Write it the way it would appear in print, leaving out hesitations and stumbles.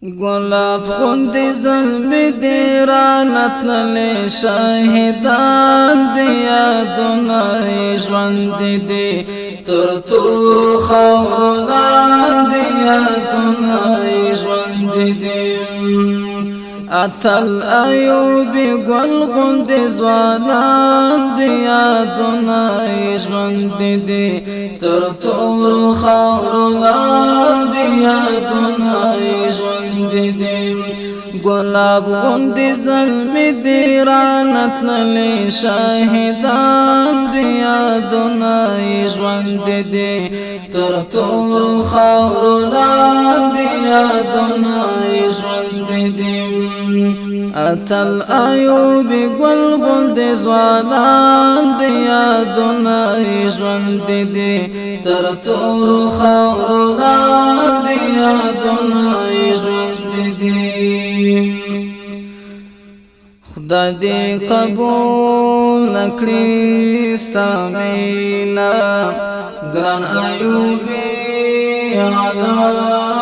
گلاب خوند ظلم دی رانت للی شاہدان دی یادونای ژوند دی تر تور خوران دی یادونای ژوند دی اتل ایوبی گل غوند ځوانان دی یادونای ژوند دی تر تور خوران دی یادونای ژوند دی گلاب غوند ظلم دی رانت للی شاهدان دی یادونای ژوند دی تر تور خوران دی یادونای ژوند دی اتل ایوبی گل غوند ځوانان دی یادونای ژوند دی تر تور خوران دی یادونای ژوند دی خدای دې قبول نکړي ستا مینا ګران ایوبی علا